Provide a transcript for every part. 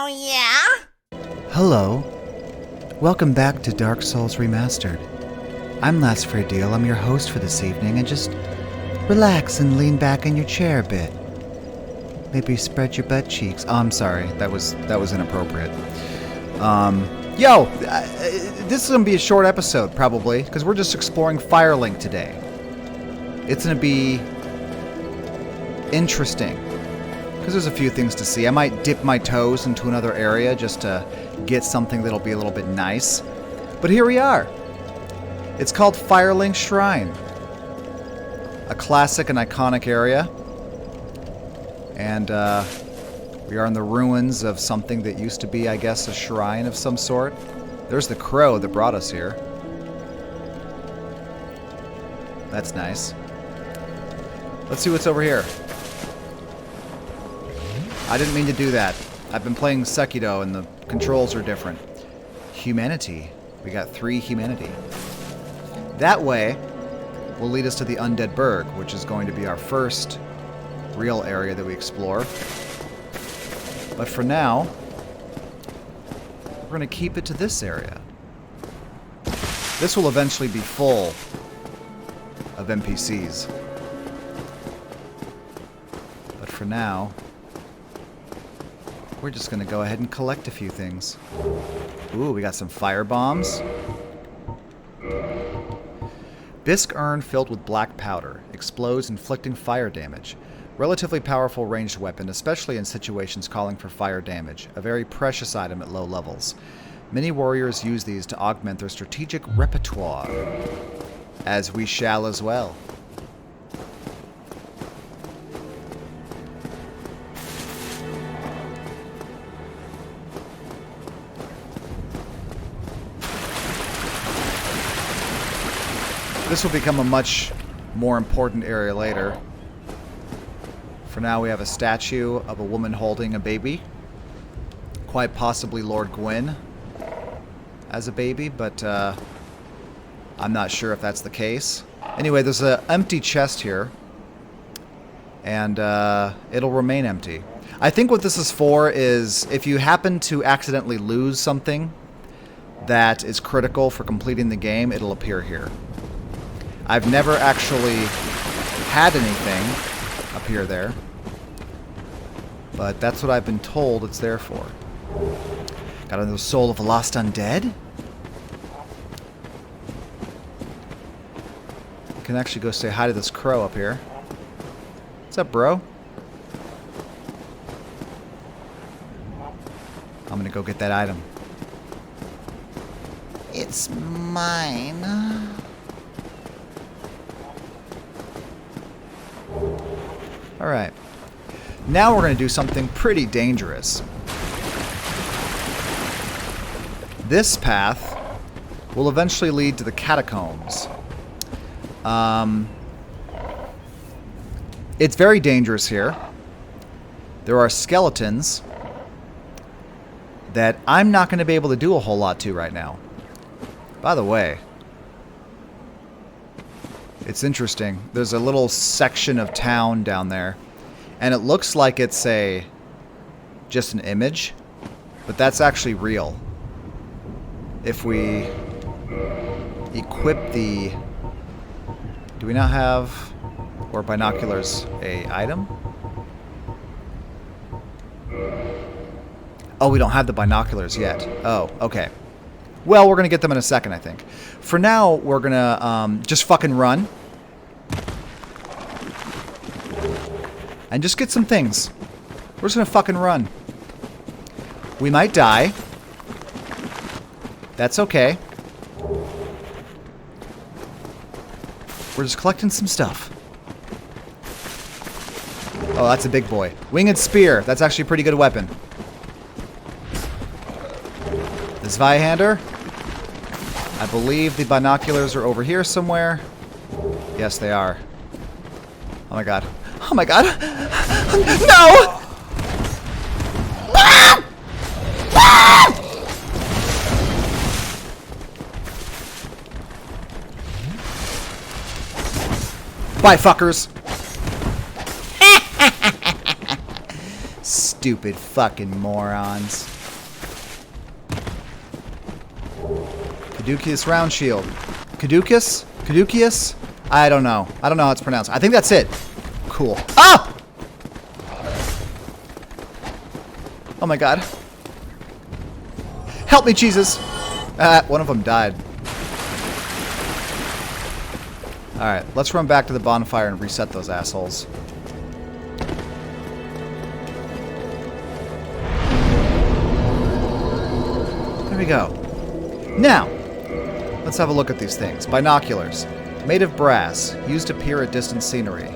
Oh, yeah? Hello. Welcome back to Dark Souls Remastered. I'm Last Fraydeal, I'm your host for this evening, and just relax and lean back in your chair a bit. Maybe spread your butt cheeks. Oh, I'm sorry, that was inappropriate. This is gonna be a short episode, probably, because we're just exploring Firelink today. It's gonna be interesting, because there's a few things to see. I might dip my toes into another area just to get something that'll be a little bit nice. But here we are. It's called Firelink Shrine. A classic and iconic area. And we are in the ruins of something that used to be, I guess, a shrine of some sort. There's the crow that brought us here. That's nice. Let's see what's over here. I didn't mean to do that. I've been playing Sekiro and the controls are different. Humanity. We got 3 humanity. That way will lead us to the Undead Burg, which is going to be our first real area that we explore. But for now, we're going to keep it to this area. This will eventually be full of NPCs. But for now, we're just going to go ahead and collect a few things. Ooh, we got some fire bombs. Bisque urn filled with black powder. Explodes, inflicting fire damage. Relatively powerful ranged weapon, especially in situations calling for fire damage. A very precious item at low levels. Many warriors use these to augment their strategic repertoire. As we shall as well. This will become a much more important area later. For now, we have a statue of a woman holding a baby. Quite possibly Lord Gwyn as a baby, but I'm not sure if that's the case. Anyway, there's an empty chest here, and it'll remain empty. I think what this is for is if you happen to accidentally lose something that is critical for completing the game, it'll appear here. I've never actually had anything appear there, but that's what I've been told it's there for. Got another soul of a lost undead? I can actually go say hi to this crow up here. What's up, bro? I'm gonna go get that item. It's mine. Alright. Now we're going to do something pretty dangerous. This path will eventually lead to the Catacombs. It's very dangerous here. There are skeletons that I'm not going to be able to do a whole lot to right now. By the way, it's interesting. There's a little section of town down there, and it looks like it's just an image, but that's actually real. If we equip the... Do we not have, or binoculars, a item? Oh, we don't have the binoculars yet. Oh, okay. Well, we're going to get them in a second, I think. For now, we're going to just fucking run. And just get some things. We're just going to fucking run. We might die. That's okay. We're just collecting some stuff. Oh, that's a big boy. Winged spear. That's actually a pretty good weapon. The Zweihander. I believe the binoculars are over here somewhere. Yes, they are. Oh my god. Oh my god. No! Bye, fuckers. Stupid fucking morons. Caduceus round shield. Caduceus? Caduceus? I don't know. I don't know how it's pronounced. I think that's it. Cool. Ah! Oh my god. Help me, Jesus! One of them died. Alright, let's run back to the bonfire and reset those assholes. There we go. Now, let's have a look at these things. Binoculars. Made of brass, used to peer at distant scenery.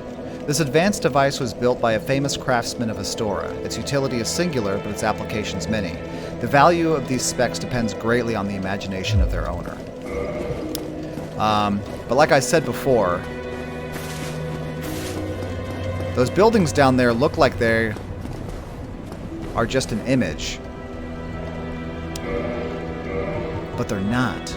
This advanced device was built by a famous craftsman of Astora. Its utility is singular, but its applications many. The value of these specs depends greatly on the imagination of their owner. But like I said before, those buildings down there look like they are just an image. But they're not.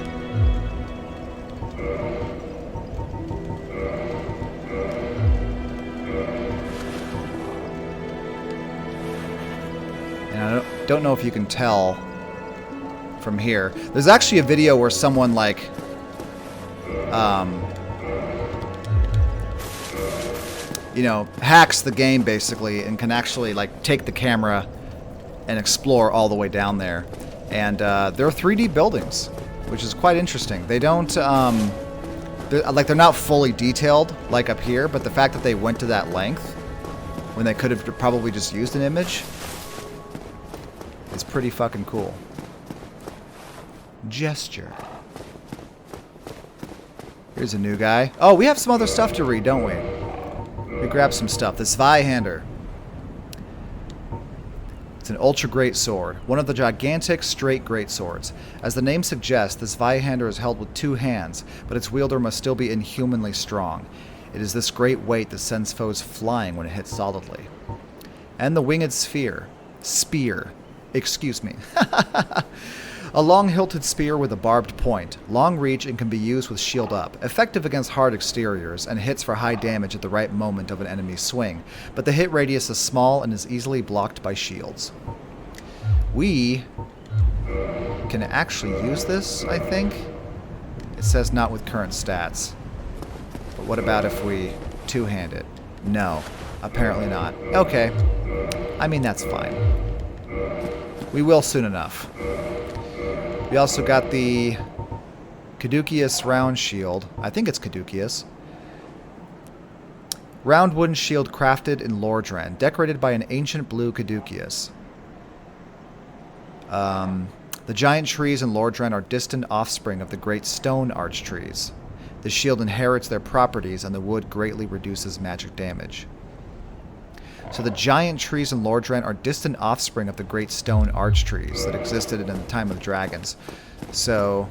And I don't know if you can tell from here. There's actually a video where someone like you know, hacks the game basically and can actually like take the camera and explore all the way down there. And there are 3D buildings, which is quite interesting. They don't they're not fully detailed like up here, but the fact that they went to that length when they could have probably just used an image is pretty fucking cool. Gesture. Here's a new guy. Oh, we have some other stuff to read, don't we? We grabbed some stuff. The Zweihander. It's an ultra great sword, one of the gigantic straight great swords. As the name suggests, the Zweihander is held with 2 hands, but its wielder must still be inhumanly strong. It is this great weight that sends foes flying when it hits solidly. And the winged spear. Excuse me. A long-hilted spear with a barbed point, long reach and can be used with shield up, effective against hard exteriors, and hits for high damage at the right moment of an enemy's swing, but the hit radius is small and is easily blocked by shields. We can actually use this, I think. It says not with current stats. But what about if we two-hand it? No, apparently not. Okay. I mean, that's fine. We will soon enough. We also got the Caduceus round shield. I think it's Caduceus. Round wooden shield crafted in Lordran, decorated by an ancient blue Caduceus. The giant trees in Lordran are distant offspring of the great stone arch trees. The shield inherits their properties, and the wood greatly reduces magic damage. So the giant trees in Lordran are distant offspring of the great stone arch trees that existed in the time of the dragons. So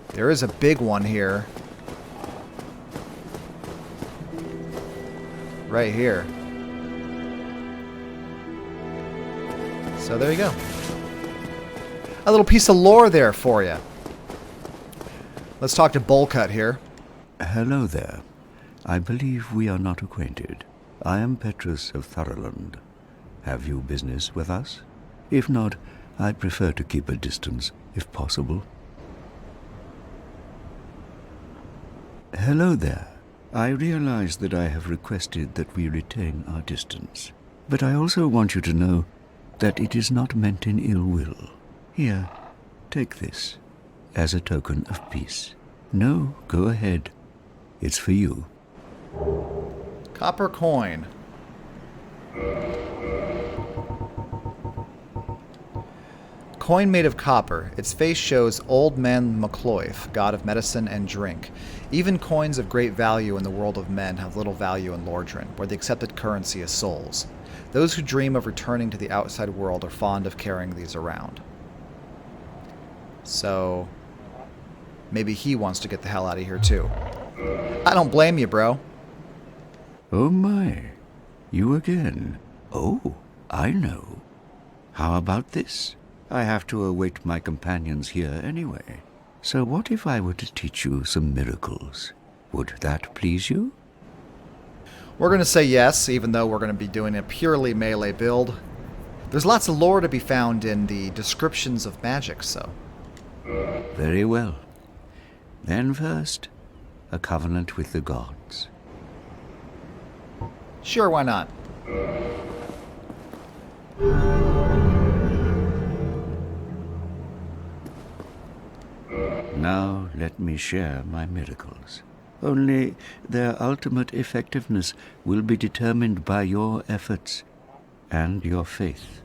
there is a big one here. Right here. So there you go. A little piece of lore there for you. Let's talk to Bullcut here. Hello there. I believe we are not acquainted. I am Petrus of Thurland. Have you business with us? If not, I'd prefer to keep a distance, if possible. Hello there. I realize that I have requested that we retain our distance, but I also want you to know that it is not meant in ill will. Here, take this, as a token of peace. No, go ahead. It's for you. Copper coin. Coin made of copper. Its face shows Old Man Macloif, god of medicine and drink. Even coins of great value in the world of men have little value in Lordran, where the accepted currency is souls. Those who dream of returning to the outside world are fond of carrying these around. So, maybe he wants to get the hell out of here too. I don't blame you, bro. Oh my, you again. Oh, I know. How about this? I have to await my companions here anyway. So what if I were to teach you some miracles? Would that please you? We're going to say yes, even though we're going to be doing a purely melee build. There's lots of lore to be found in the descriptions of magic, so... Very well. Then first, a covenant with the gods. Sure, why not? Now let me share my miracles. Only their ultimate effectiveness will be determined by your efforts and your faith.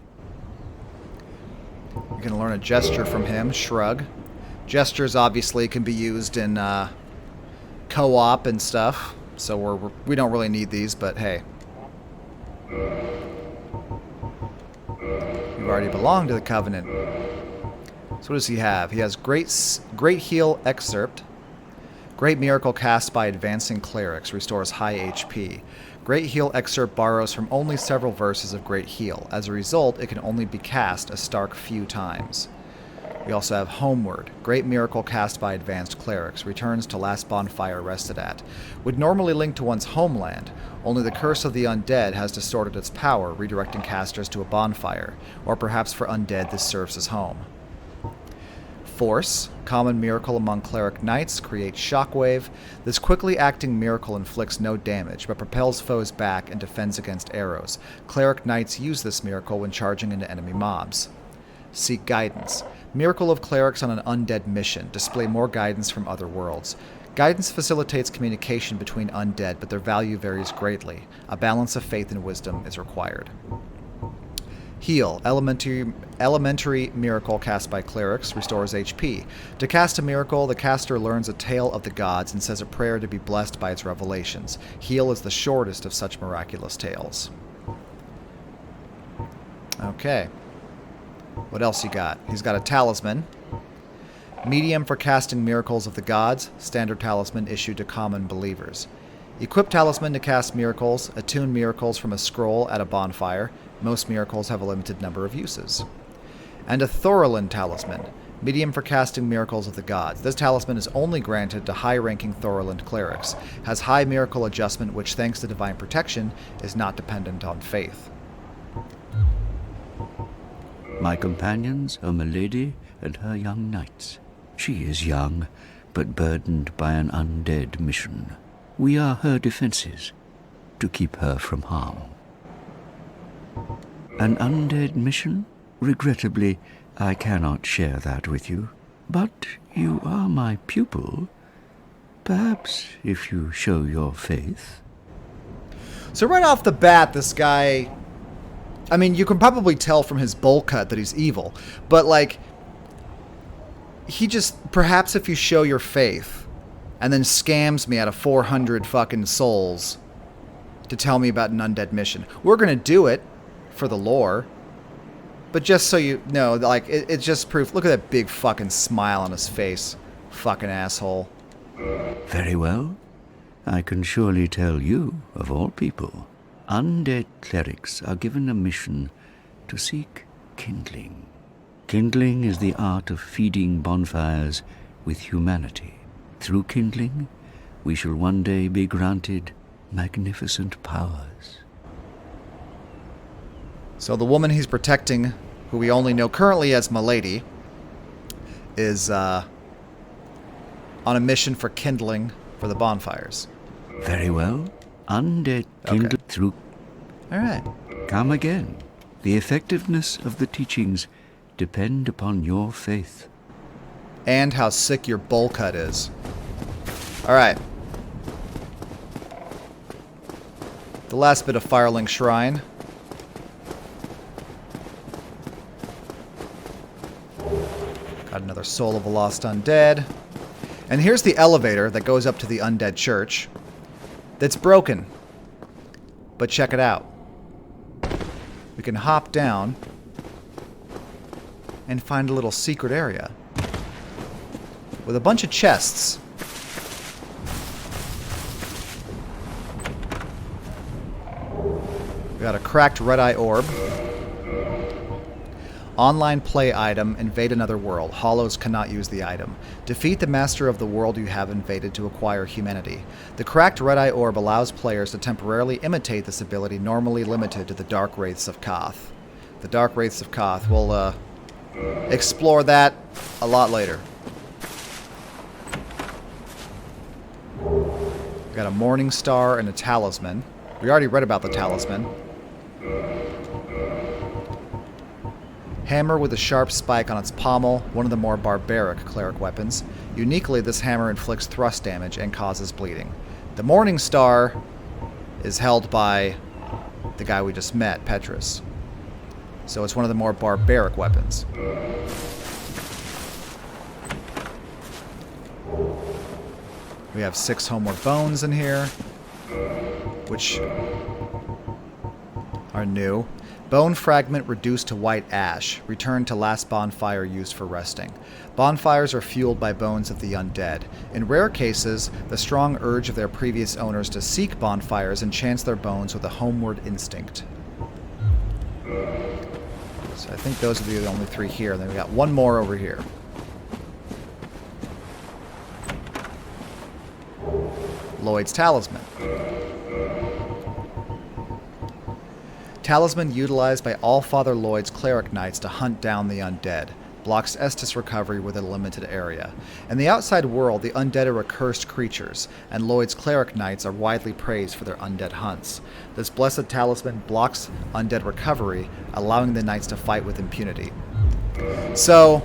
You can learn a gesture from him, shrug. Gestures obviously can be used in co-op and stuff, so we don't really need these, but hey. You've already belonged to the Covenant. So what does he have? He has Great Heal Excerpt. Great Miracle cast by Advancing Clerics. Restores high HP. Great Heal Excerpt borrows from only several verses of Great Heal. As a result, it can only be cast a stark few times. We also have Homeward. Great Miracle cast by Advanced Clerics. Returns to last bonfire rested at. Would normally link to one's homeland. Only the Curse of the Undead has distorted its power, redirecting casters to a bonfire. Or perhaps for undead this serves as home. Force. Common miracle among cleric knights. Creates shockwave. This quickly acting miracle inflicts no damage, but propels foes back and defends against arrows. Cleric knights use this miracle when charging into enemy mobs. Seek guidance. Miracle of clerics on an undead mission. Display more guidance from other worlds. Guidance facilitates communication between undead, but their value varies greatly. A balance of faith and wisdom is required. Heal. Elementary miracle cast by clerics. Restores HP. To cast a miracle, the caster learns a tale of the gods and says a prayer to be blessed by its revelations. Heal is the shortest of such miraculous tales. Okay. What else you got? He's got a talisman. Medium for casting miracles of the gods. Standard talisman issued to common believers. Equip talisman to cast miracles. Attune miracles from a scroll at a bonfire. Most miracles have a limited number of uses. And a Thorolin talisman. Medium for casting miracles of the gods. This talisman is only granted to high-ranking Thorolin clerics. Has high miracle adjustment, which thanks to divine protection, is not dependent on faith. My companions are Milady and her young knights. She is young, but burdened by an undead mission. We are her defenses, to keep her from harm. An undead mission? Regrettably, I cannot share that with you. But you are my pupil. Perhaps if you show your faith. So right off the bat, this guy... I mean, you can probably tell from his bowl cut that he's evil. But, like... He just... Perhaps if you show your faith... And then scams me out of 400 fucking souls... To tell me about an undead mission. We're gonna do it... For the lore. But just so you know, like, it's just proof. Look at that big fucking smile on his face. Fucking asshole. Very well. I can surely tell you, of all people, undead clerics are given a mission to seek kindling. Kindling is the art of feeding bonfires with humanity. Through kindling, we shall one day be granted magnificent powers. So the woman he's protecting, who we only know currently as Milady, is on a mission for kindling for the bonfires. Very well. Undead kindle through... Alright. Come again. The effectiveness of the teachings depend upon your faith. And how sick your bowl cut is. Alright. The last bit of Firelink Shrine. Got another Soul of a Lost Undead. And here's the elevator that goes up to the Undead Church. That's broken. But check it out. We can hop down and find a little secret area with a bunch of chests. We got a cracked red-eye orb. Online play item, invade another world. Hollows cannot use the item. Defeat the master of the world you have invaded to acquire humanity. The cracked red-eye orb allows players to temporarily imitate this ability normally limited to the Dark Wraiths of Koth. The Dark Wraiths of Koth. We'll explore that a lot later. We got a Morning Star and a Talisman. We already read about the Talisman. Hammer with a sharp spike on its pommel, one of the more barbaric cleric weapons. Uniquely, this hammer inflicts thrust damage and causes bleeding. The Morning Star is held by the guy we just met, Petrus. So it's one of the more barbaric weapons. We have 6 homeward bones in here, which are new. Bone fragment reduced to white ash. Returned to last bonfire used for resting. Bonfires are fueled by bones of the undead. In rare cases, the strong urge of their previous owners to seek bonfires enchants their bones with a homeward instinct. So I think those are the only 3 here. And then we got 1 more over here. Lloyd's Talisman. Talisman utilized by Allfather Lloyd's cleric knights to hunt down the undead. Blocks Estus recovery within a limited area. In the outside world, the undead are accursed creatures, and Lloyd's cleric knights are widely praised for their undead hunts. This blessed talisman blocks undead recovery, allowing the knights to fight with impunity. So,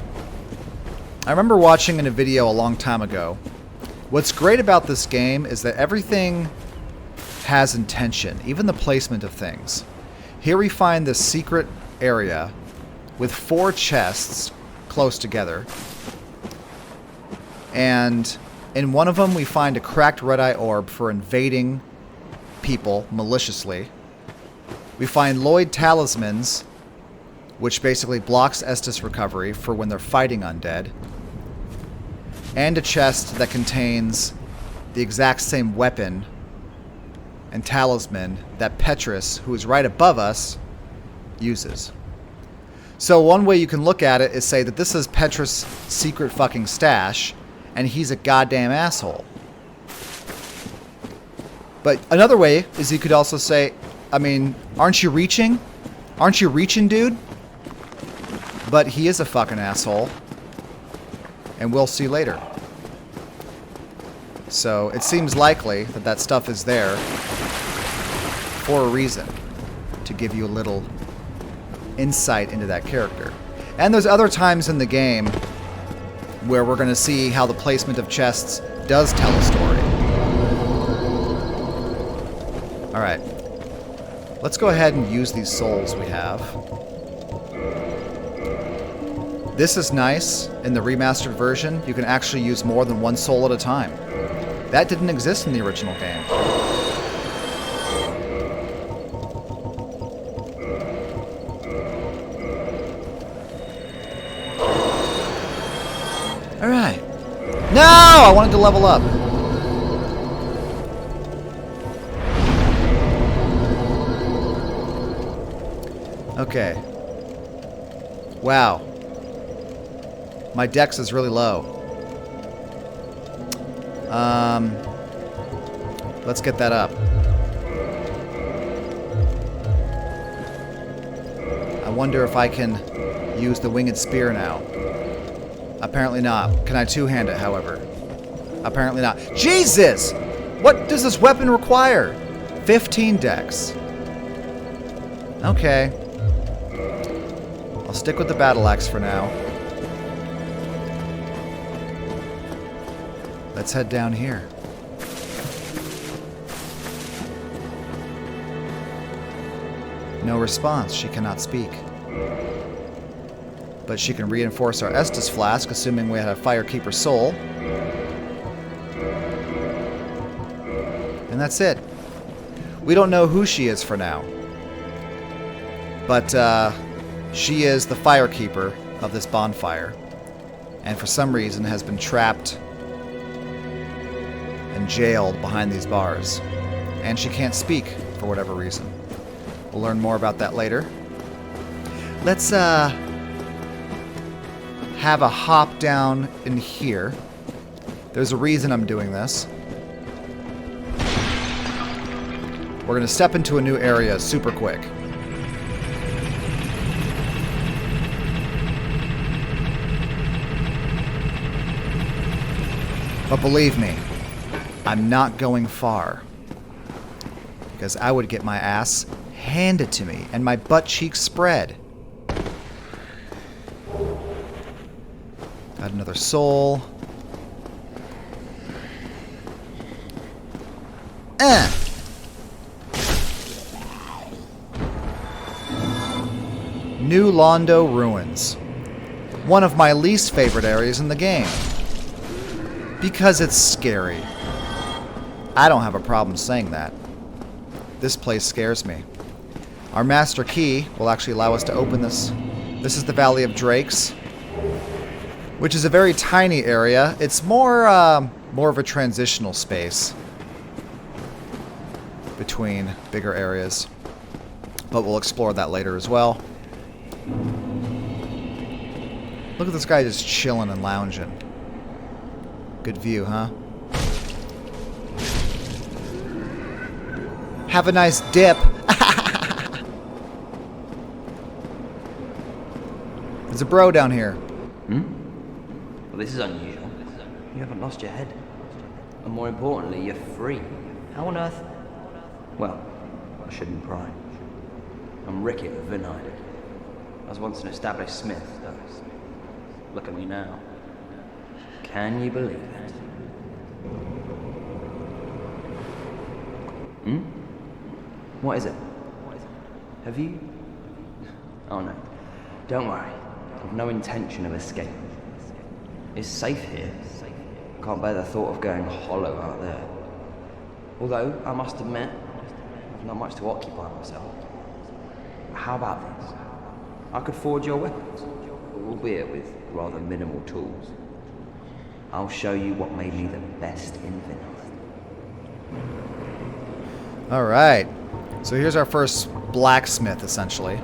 I remember watching in a video a long time ago. What's great about this game is that everything has intention, even the placement of things. Here we find this secret area with 4 chests close together. And in one of them we find a cracked red-eye orb for invading people maliciously. We find Lloyd talismans, which basically blocks Estus recovery for when they're fighting undead. And a chest that contains the exact same weapon and talisman that Petrus, who is right above us, uses. So one way you can look at it is say that this is Petrus' secret fucking stash, and he's a goddamn asshole. But another way is you could also say, I mean, aren't you reaching? Aren't you reaching, dude? But he is a fucking asshole. And we'll see later. So it seems likely that that stuff is there for a reason, to give you a little insight into that character. And there's other times in the game where we're going to see how the placement of chests does tell a story. Alright. Let's go ahead and use these souls we have. This is nice. In the remastered version, you can actually use more than 1 soul at a time. That didn't exist in the original game. Alright. No! I wanted to level up. Okay. Wow. My dex is really low. Let's get that up. I wonder if I can use the winged spear now. Apparently not. Can I two-hand it, however? Apparently not. Jesus! What does this weapon require? 15 dex. Okay. I'll stick with the battle axe for now. Let's head down here. No response. She cannot speak. But she can reinforce our Estus flask, assuming we had a Firekeeper soul. And that's it. We don't know who she is for now. But she is the Firekeeper of this bonfire. And for some reason has been trapped and jailed behind these bars. And she can't speak for whatever reason. We'll learn more about that later. Let's have a hop down in here. There's a reason I'm doing this. We're going to step into a new area super quick. But believe me, I'm not going far. Because I would get my ass handed to me and my butt cheeks spread. Got another soul. New Londo Ruins. One of my least favorite areas in the game. Because it's scary. I don't have a problem saying that. This place scares me. Our master key will actually allow us to open this. This is the Valley of Drakes, which is a very tiny area. It's more of a transitional space between bigger areas. But we'll explore that later as well. Look at this guy just chilling and lounging. Good view, huh? Have a nice dip. There's a bro down here. Well, this is unusual. You haven't lost your head. And more importantly, you're free. How on earth? Well, I shouldn't pry. I'm Rickett of Vinide. I was once an established smith, though. Look at me now. Can you believe it? What is it? Have you? Oh no. Don't worry. I've no intention of escape. It's safe here. Can't bear the thought of going hollow out there. Although, I must admit, I've not much to occupy myself. How about this? I could forge your weapons, albeit with rather minimal tools. I'll show you what made me the best in Vinide. Alright. So here's our first blacksmith, essentially.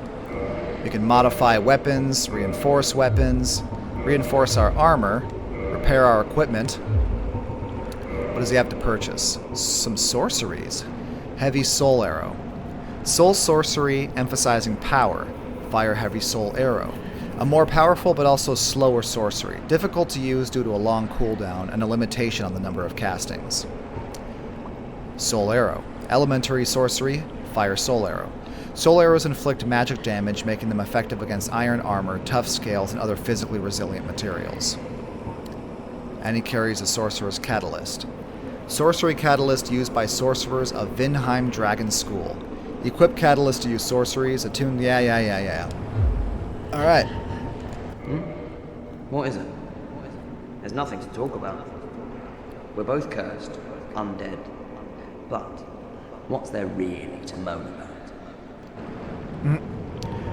We can modify weapons, reinforce our armor, repair our equipment. What does he have to purchase? Some sorceries. Heavy soul arrow. Soul sorcery emphasizing power. Fire heavy soul arrow. A more powerful but also slower sorcery. Difficult to use due to a long cooldown and a limitation on the number of castings. Soul arrow. Elementary sorcery. Fire soul arrow. Soul arrows inflict magic damage, making them effective against iron armor, tough scales, and other physically resilient materials. And he carries a sorcerer's catalyst. Sorcery catalyst used by sorcerers of Vinheim Dragon School. Equip catalyst to use sorceries, attuned. Yeah. Alright. What is it? There's nothing to talk about. We're both cursed, undead. But what's there really to moan about?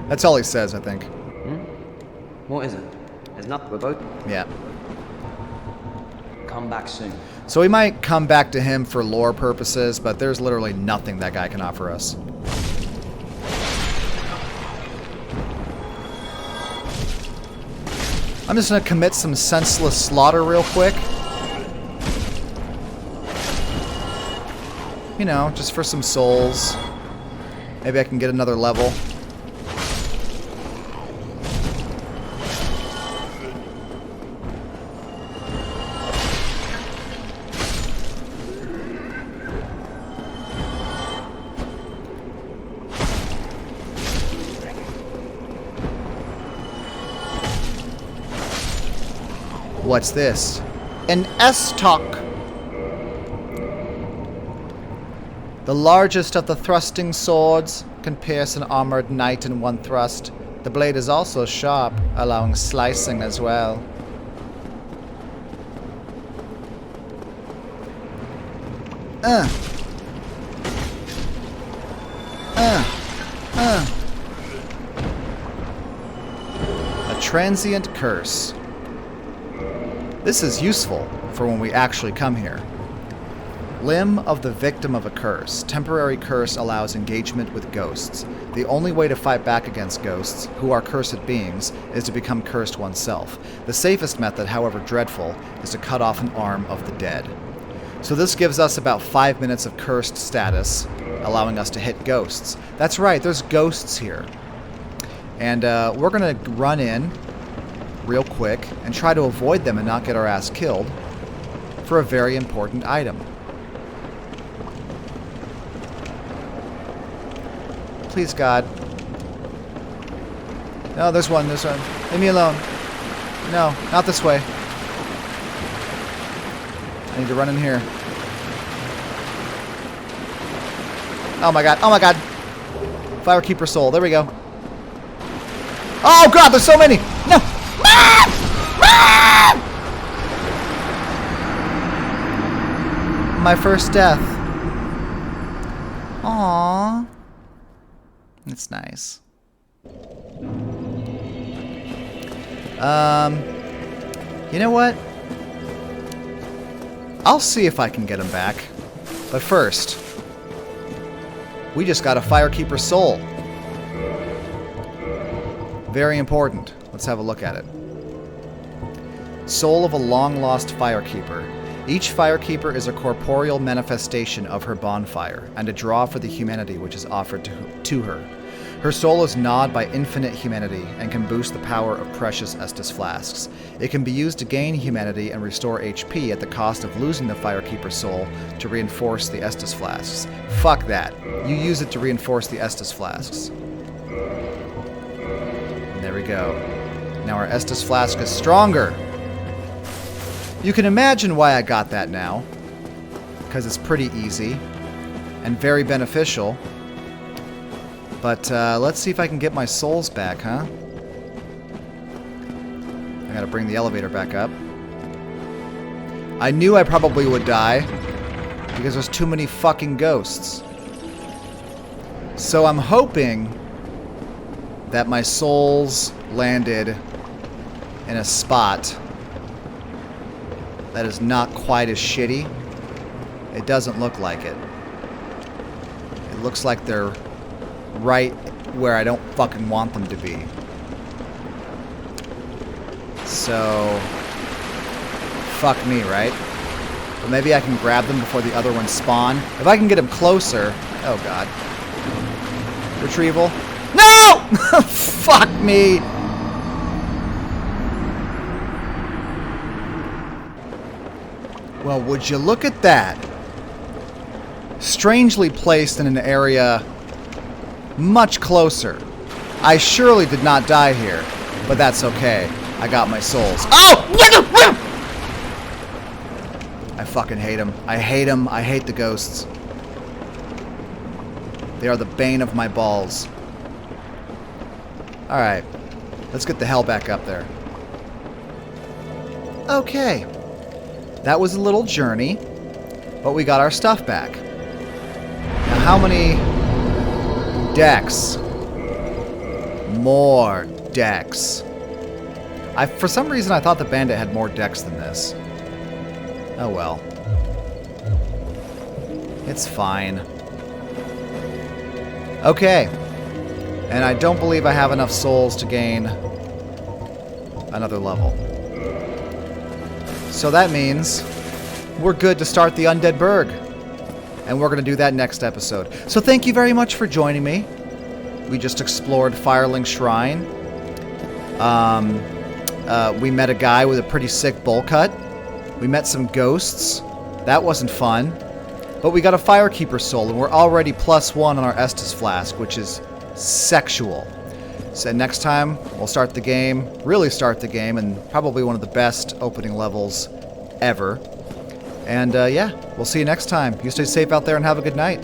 That's all he says, I think. What is it? There's nothing. We're both. Yeah. Come back soon. So we might come back to him for lore purposes, but there's literally nothing that guy can offer us. I'm just going to commit some senseless slaughter real quick. You know, just for some souls. Maybe I can get another level. What's this? An S-Talk. The largest of the thrusting swords can pierce an armored knight in one thrust. The blade is also sharp, allowing slicing as well. A transient curse. This is useful for when we actually come here. Limb of the victim of a curse. Temporary curse allows engagement with ghosts. the only way to fight back against ghosts, who are cursed beings, is to become cursed oneself. The safest method, however dreadful, is to cut off an arm of the dead. So this gives us about 5 minutes of cursed status, allowing us to hit ghosts. That's right, there's ghosts here. And we're going to run in real quick and try to avoid them and not get our ass killed for a very important item. Please, God. No, there's one. Leave me alone. No, not this way. I need to run in here. Oh my god, oh my god. Firekeeper soul, there we go. Oh god, there's so many! No! My first death. Aww. It's nice. You know what? I'll see if I can get him back. But first, we just got a Firekeeper soul. Very important. Let's have a look at it. Soul of a long-lost Firekeeper. Each Firekeeper is a corporeal manifestation of her bonfire, and a draw for the humanity which is offered to her. Her soul is gnawed by infinite humanity, and can boost the power of precious Estus flasks. It can be used to gain humanity and restore HP at the cost of losing the Firekeeper soul to reinforce the Estus flasks. Fuck that. You use it to reinforce the Estus flasks. And there we go. Now our Estus flask is stronger! You can imagine why I got that now. Because it's pretty easy. And very beneficial. But let's see if I can get my souls back, huh? I gotta bring the elevator back up. I knew I probably would die. Because there's too many fucking ghosts. So I'm hoping that my souls landed in a spot that is not quite as shitty. It doesn't look like it. It looks like they're right where I don't fucking want them to be. So, fuck me, right? But maybe I can grab them before the other ones spawn. If I can get them closer... Oh, God. Retrieval. No! Fuck me! Well, would you look at that? Strangely placed in an area much closer. I surely did not die here, but that's okay. I got my souls. Oh! I fucking hate them. I hate them. I hate the ghosts. They are the bane of my balls. Alright. Let's get the hell back up there. Okay. That was a little journey, but we got our stuff back. Now, how many decks? More decks. For some reason, I thought the Bandit had more decks than this. Oh well. It's fine. Okay. And I don't believe I have enough souls to gain another level. So that means we're good to start the Undead Burg. And we're going to do that next episode. So thank you very much for joining me. We just explored Firelink Shrine. We met a guy with a pretty sick bowl cut. We met some ghosts. That wasn't fun. But we got a Firekeeper soul, and we're already +1 on our Estus flask, which is sexual. So next time, we'll start the game, really start the game, and probably one of the best opening levels ever. And yeah, we'll see you next time. You stay safe out there and have a good night.